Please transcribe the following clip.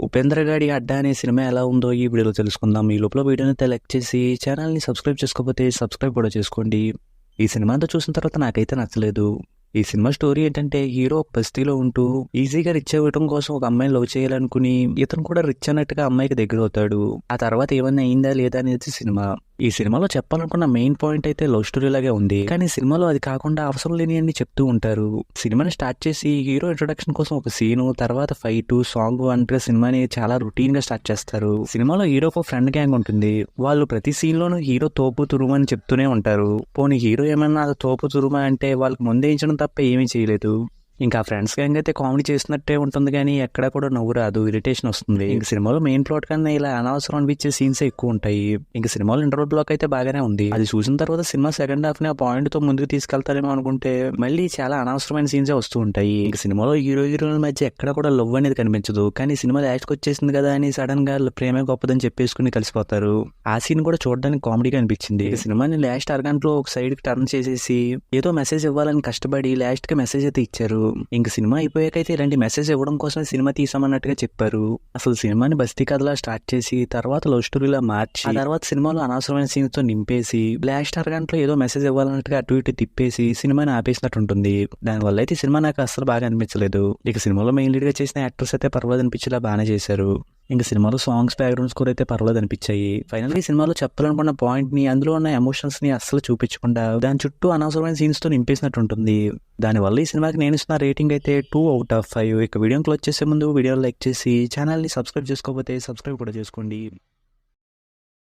ఉపేంద్ర గాడి అడ్డా అనే సినిమా ఎలా ఉందో ఈ వీడియోలో తెలుసుకుందాం. ఈ లోపల వీడియోని లైక్ చేసి ఛానల్ని సబ్స్క్రైబ్ చేసుకోకపోతే సబ్స్క్రైబ్ కూడా చేసుకోండి. ఈ సినిమా అంతా చూసిన తర్వాత నాకైతే నచ్చలేదు. ఈ సినిమా స్టోరీ ఏంటంటే హీరో ఒక బస్తీలో ఉంటూ ఈజీగా రిచ్ అవ్వడం కోసం ఒక అమ్మాయిని లవ్ చేయాలనుకుని ఇతను కూడా రిచ్ అన్నట్టుగా అమ్మాయికి దగ్గర అవుతాడు. ఆ తర్వాత ఏమన్నా అయిందా లేదా అనేది సినిమా. ఈ సినిమాలో చెప్పాలనుకున్న మెయిన్ పాయింట్ అయితే లవ్ స్టోరీ లాగే ఉంది, కానీ సినిమాలో అది కాకుండా అవసరం లేని అన్ని చెప్తూ ఉంటారు. సినిమాని స్టార్ట్ చేసి హీరో ఇంట్రొడక్షన్ కోసం ఒక సీను, తర్వాత ఫైట్, సాంగ్ అంటే సినిమాని చాలా రొటీన్ గా స్టార్ట్ చేస్తారు. సినిమాలో హీరోకు ఫ్రెండ్ గ్యాంగ్ ఉంటుంది. వాళ్ళు ప్రతి సీన్ లోనూ హీరో తోపు తురుము అని చెప్తూనే ఉంటారు. పోనీ హీరో ఏమన్నా తోపు తురుమా అంటే వాళ్ళకి ముందేయించడం తప్ప ఏమీ చేయలేదు. ఇంకా ఫ్రెండ్స్ గ్యాంగ్ అయితే కామెడీ చేసినట్టే ఉంటుంది, కానీ ఎక్కడ కూడా నవ్వు రాదు, ఇరిటేషన్ వస్తుంది. ఇంక సినిమాలో మెయిన్ ప్లాట్ కన్నా ఇలా అనవసరం అనిపించే సీన్స్ ఎక్కువ ఉంటాయి. ఇంక సినిమాలో ఇంటర్వల్ బ్లాక్ అయితే బాగానే ఉంది. అది చూసిన తర్వాత సినిమా సెకండ్ హాఫ్ ని ఆ పాయింట్ తో ముందుకు తీసుకెళ్తారేమో అనుకుంటే మళ్ళీ చాలా అనవసరమైన సీన్స్ వస్తూ ఉంటాయి. ఇంక సినిమాలో హీరోయిన్ల మధ్య ఎక్కడ కూడా లవ్ అనేది కనిపించదు, కానీ సినిమా లాస్ట్ వచ్చేసింది కదా అని సడన్ గా ప్రేమే గొప్పదని చెప్పేసుకుని కలిసిపోతారు. ఆ సీన్ కూడా చూడడానికి కామెడీగా అనిపించింది. సినిమాని లాస్ట్ అరగంటలో ఒక సైడ్ కి టర్న్ చేసేసి ఏదో మెసేజ్ ఇవ్వాలని కష్టపడి లాస్ట్ కి మెసేజ్ అయితే ఇచ్చారు. ఇంక సినిమా అయిపోయాకైతే ఇలాంటి మెసేజ్ ఇవ్వడం కోసమే సినిమా తీసామన్నట్టుగా చెప్పారు. అసలు సినిమాని బస్తీ కథలా స్టార్ట్ చేసి తర్వాత లవ్ స్టోరీలా మార్చి ఆ తర్వాత సినిమాలో అనవసరమైన సీన్స్ తో నింపేసి లాస్ట్ అరగంటలో ఏదో మెసేజ్ ఇవ్వాలన్నట్టుగా అటు ఇటు తిప్పేసి సినిమాని ఆపేసినట్టు ఉంటుంది. దానివల్ల అయితే సినిమా నాకు అసలు బాగా అనిపించలేదు. ఇక సినిమాలో మెయిన్ లీడ్ గా చేసిన యాక్టర్స్ అయితే పర్వాలేదు అనిపించేలా బాగానే చేశారు. ఇంకా సినిమాలో సాంగ్స్, బ్యాక్గ్రౌండ్ స్కోర్ అయితే పర్వాలేదు అనిపించాయి. ఫైనల్లీ సినిమాలో చెప్పాలనుకున్న పాయింట్ ని, అందులో ఉన్న ఎమోషన్స్ ని అస్సలు చూపించకుండా దాని చుట్టూ అనవసరమైన సీన్స్ తో నింపేసినట్టు ఉంటుంది. దానివల్ల ఈ సినిమాకి నేను ఇస్తున్న రేటింగ్ అయితే 2/5. ఇక వీడియో క్లోజ్ చేసే ముందు వీడియో లైక్ చేసి ఛానల్ని సబ్స్క్రైబ్ చేసుకోకపోతే సబ్స్క్రైబ్ కూడా చేసుకోండి.